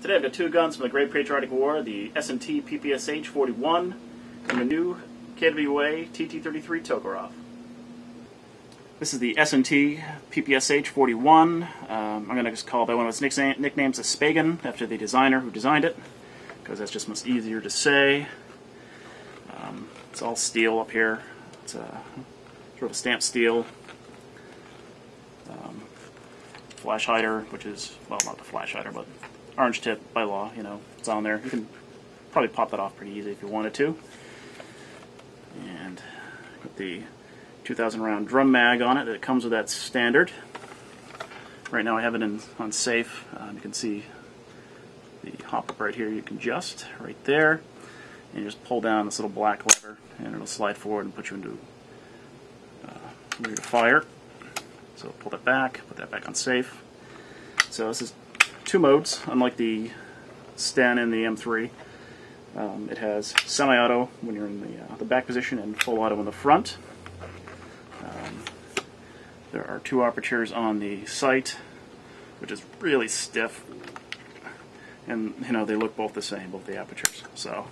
Today I've got two guns from the Great Patriotic War, the S&T PPSH-41 and the new KWA TT-33 Tokarev. This is the S&T PPSH-41. I'm going to just call it by one of its nicknames, a Spagan, after the designer who designed it, because that's just much easier to say. It's all steel up here. It's a sort of a stamped steel. Flash hider, which is, well, not the flash hider, but orange tip by law, you know, it's on there. You can probably pop that off pretty easy if you wanted to. And with the 2,000 round drum mag on it, that comes with that standard. Right now I have it on safe. You can see the hop up right here. You can adjust right there, and you just pull down this little black lever, and it'll slide forward and put you into ready to fire. So pull that back, put that back on safe. So this is two modes, unlike the Sten and the M3. It has semi-auto when you're in the back position and full auto in the front. There are two apertures on the sight, which is really stiff, and you know they look both the same, both the apertures. So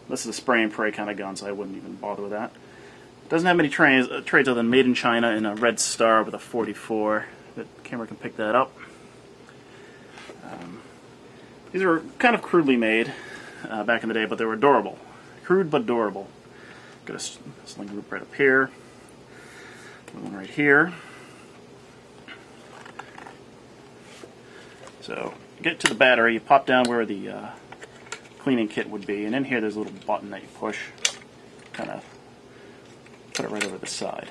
this is a spray and pray kind of gun, so I wouldn't even bother with that. It doesn't have many trades other than made in China in a red star with a 44. The camera can pick that up. These were kind of crudely made back in the day, but they were adorable. Crude but adorable. Got a sling loop right up here. One right here. So, get to the battery, you pop down where the cleaning kit would be, and in here there's a little button that you push. Kind of put it right over the side.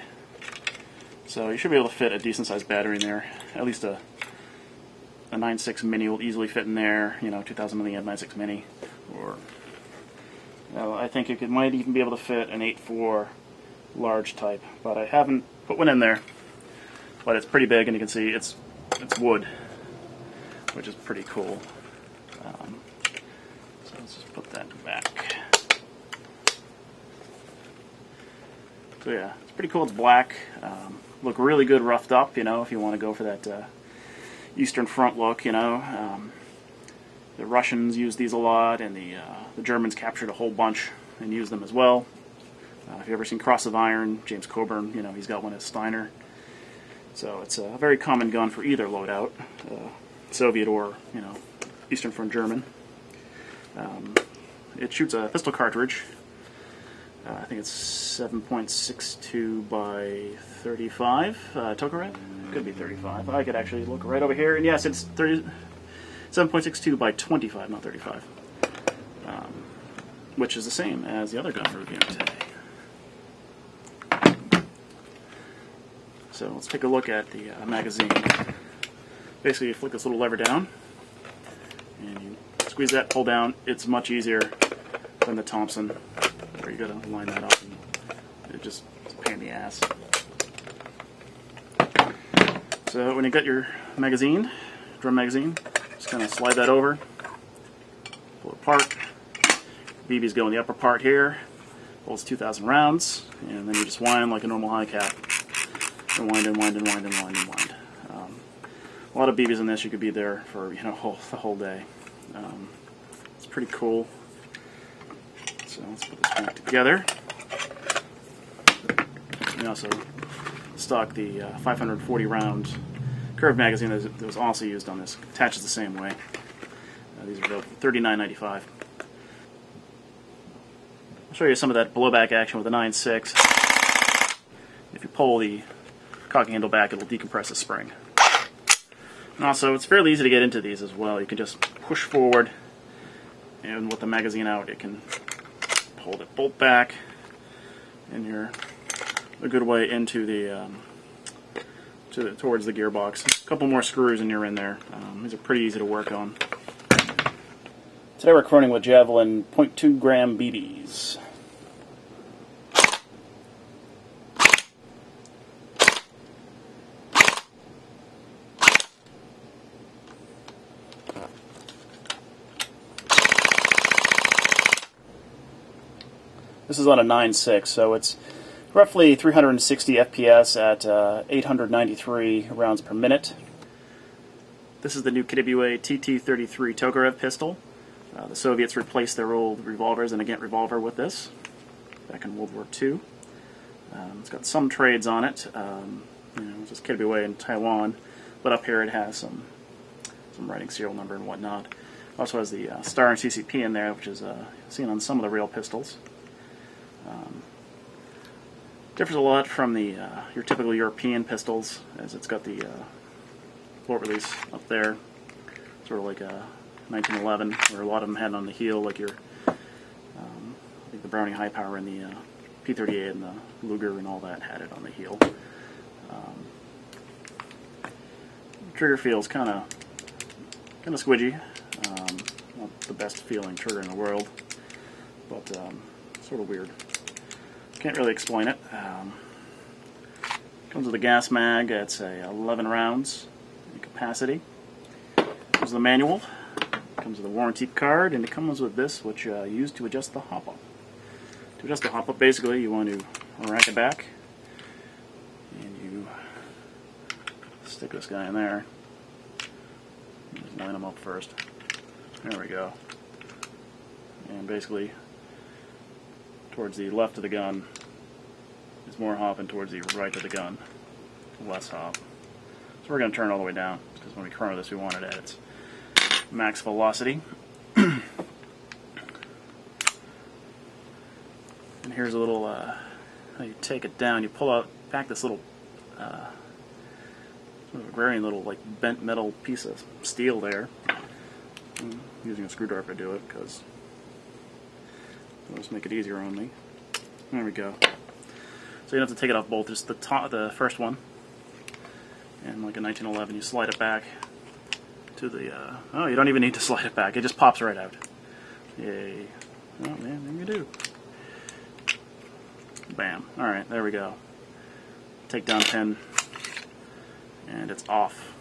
So you should be able to fit a decent sized battery in there. At least a 9.6 mini will easily fit in there. You know, 2,000 milliamp 9.6 mini, or I think it might even be able to fit an 8.4 large type. But I haven't put one in there. But it's pretty big, and you can see it's wood, which is pretty cool. So let's just put that back. So yeah, it's pretty cool. It's black. Look really good roughed up, you know, if you want to go for that Eastern Front look, you know. The Russians used these a lot, and the Germans captured a whole bunch and used them as well. If you've ever seen Cross of Iron, James Coburn, you know, he's got one at Steiner. So it's a very common gun for either loadout, Soviet or, you know, Eastern Front German. It shoots a pistol cartridge. I think it's 7.62 by 35, Tokarev. Could be 35. I could actually look right over here, and yes, it's 7.62 by 25, not 35, which is the same as the other gun we're reviewing today. So let's take a look at the magazine. Basically, you flick this little lever down, and you squeeze that, pull down. It's much easier than the Thompson, where you gotta line that up, and it's a pain in the ass. So when you got your magazine, drum magazine, just kind of slide that over, pull it apart. BBs go in the upper part here, holds 2,000 rounds, and then you just wind like a normal high cap. And wind and wind and wind and wind and wind. A lot of BBs in this, you could be there for, you know, the whole day. It's pretty cool. So let's put this back together. We also stock the 540 round curved magazine that was also used on this. Attaches the same way. These are about $39.95. I'll show you some of that blowback action with the 9.6. If you pull the cocking handle back, it'll decompress the spring. And also, it's fairly easy to get into these as well. You can just push forward, and with the magazine out, it can hold it bolt back, and you're a good way into the towards the gearbox. A couple more screws and you're in there. These are pretty easy to work on. Today we're recording with Javelin 0.2 gram BBs. This is on a 9.6, so it's roughly 360 FPS at 893 rounds per minute. This is the new KWA TT-33 Tokarev pistol. The Soviets replaced their old revolvers and a Ghent revolver with this back in World War II. It's got some trades on it. It's just KWA in Taiwan, but up here it has some writing, serial number and whatnot. Also has the star and CCP in there, which is seen on some of the real pistols. Differs a lot from the your typical European pistols, as it's got the bullet release up there, sort of like a 1911, where a lot of them had it on the heel, like your I think the Browning High Power and the P38 and the Luger and all that had it on the heel. Trigger feels kind of squidgy. Not the best feeling trigger in the world, but sort of weird. Can't really explain it. Comes with a gas mag. It's a 11 rounds in capacity. Comes with the manual. Comes with a warranty card, and it comes with this, which you use to adjust the hop-up. To adjust the hop-up, basically, you want to rack it back, and you stick this guy in there. Just line him up first. There we go. And basically, towards the left of the gun is more hop, and towards the right of the gun, less hop. So we're going to turn it all the way down, because when we corner this, we want it at its max velocity. And here's a little, how you take it down. You pull out back this little, sort of varying little, like, bent metal piece of steel there. I'm using a screwdriver to do it, because it'll just make it easier on me. There we go. So you don't have to take it off both, just the top, the first one. And like a 1911, you slide it back to the, oh, you don't even need to slide it back, it just pops right out. Yay. Oh man, there you do. Bam. Alright, there we go. Takedown pin, and it's off.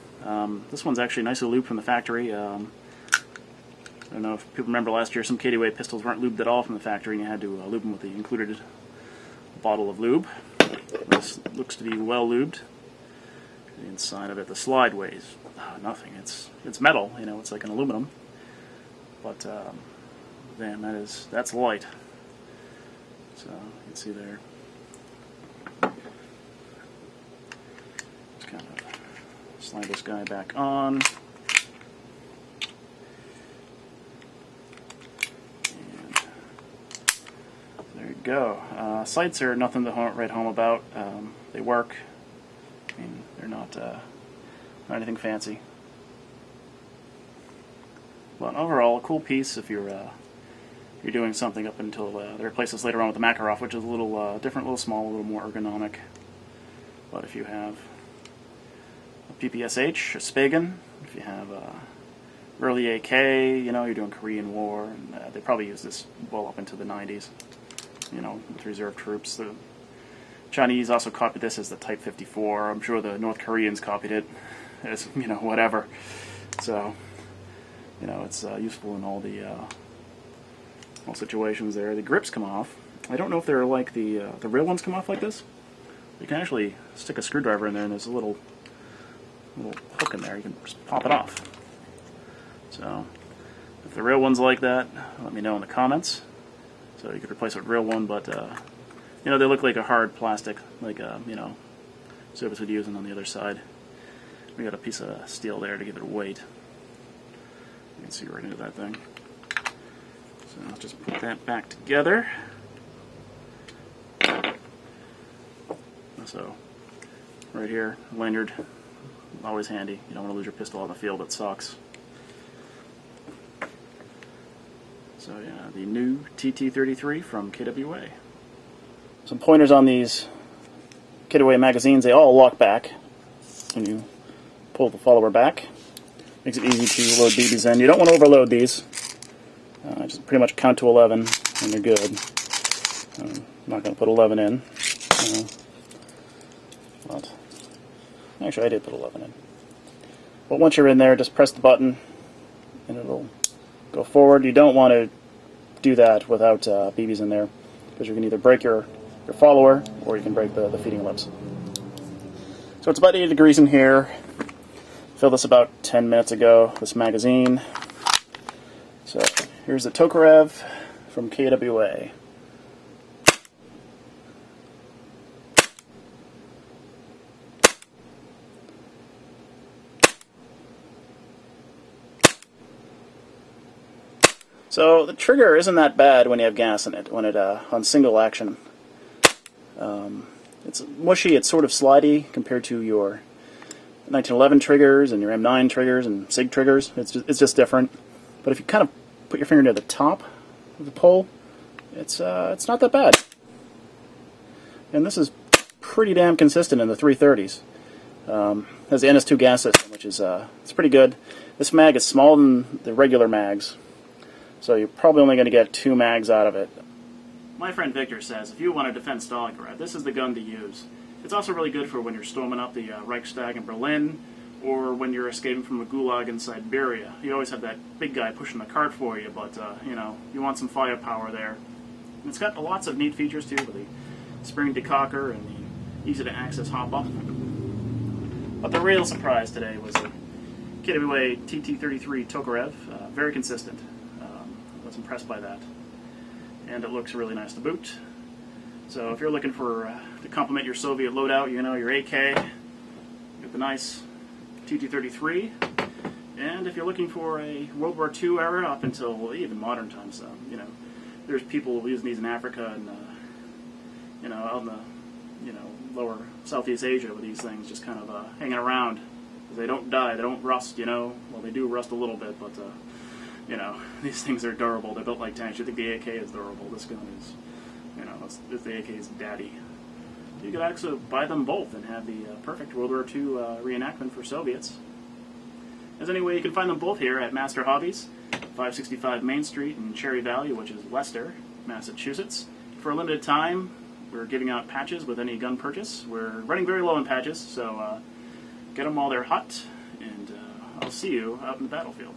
This one's actually nicely lubed from the factory. I don't know if people remember last year, some KWA pistols weren't lubed at all from the factory, and you had to lube them with the included bottle of lube. This looks to be well lubed. The inside of it, the slide weighs nothing. It's metal, you know, it's like an aluminum. But damn, that's light. So you can see there. Just kind of slide this guy back on. And there you go. Sights are nothing to write home about. They work. I mean, they're not anything fancy. But overall, a cool piece if you're doing something up until they replace this later on with the Makarov, which is a little different, a little small, a little more ergonomic. But if you have a PPSH, a Spagan, if you have early AK, you know, you're doing Korean War, and they probably use this well up into the 90s, you know, with reserve troops. The Chinese also copied this as the Type 54. I'm sure the North Koreans copied it as, you know, whatever. So, you know, it's useful in all the all situations there. The grips come off. I don't know if they're like the real ones come off like this. You can actually stick a screwdriver in there, and there's a little hook in there. You can just pop it off. So, if the real one's like that, let me know in the comments. So you could replace it with a real one, but you know, they look like a hard plastic, like you know, Soviets would use, and on the other side, we got a piece of steel there to give it a weight. You can see right into that thing. So I'll just put that back together. So, right here, lanyard, always handy. You don't want to lose your pistol out in the field, it sucks. So yeah, the new TT-33 from KWA. Some pointers on these KWA magazines, they all lock back when you pull the follower back. Makes it easy to load BBs in. You don't want to overload these. Just pretty much count to 11 and they're good. I'm not going to put 11 in. But actually I did put 11 in. But once you're in there, just press the button and it'll go forward. You don't want to do that without BBs in there, because you can either break your follower or you can break the feeding lips. So it's about 80 degrees in here. Filled this about 10 minutes ago, this magazine. So here's the Tokarev from KWA. So the trigger isn't that bad when you have gas in it, when it on single action. It's mushy, it's sort of slidey compared to your 1911 triggers and your M9 triggers and SIG triggers. It's just different. But if you kind of put your finger near the top of the pole, it's not that bad. And this is pretty damn consistent in the 330s. Has the NS2 gas system, which is it's pretty good. This mag is smaller than the regular mags, so you're probably only going to get 2 mags out of it. My friend Victor says if you want to defend Stalingrad, this is the gun to use. It's also really good for when you're storming up the Reichstag in Berlin, or when you're escaping from a gulag in Siberia. You always have that big guy pushing the cart for you, but you know, you want some firepower there. And it's got lots of neat features too, with the spring decocker and the easy-to-access hop-up. But the real surprise today was the KWA TT-33 Tokarev. Very consistent. I was impressed by that. And it looks really nice to boot. So if you're looking for to complement your Soviet loadout, you know, your AK, you get the nice TT-33. And if you're looking for a World War II era up until even modern times, you know, there's people using these in Africa and you know, out in the lower Southeast Asia with these things just kind of hanging around because they don't die, they don't rust, you know. Well, they do rust a little bit, but you know, these things are durable. They're built like tanks. You think the AK is durable? This gun is, you know, it's the AK's daddy. You could actually buy them both and have the perfect World War II reenactment for Soviets. As anyway, you can find them both here at Master Hobbies, 565 Main Street in Cherry Valley, which is Leicester, Massachusetts. For a limited time, we're giving out patches with any gun purchase. We're running very low on patches, so get them while they're hot, and I'll see you out in the battlefield.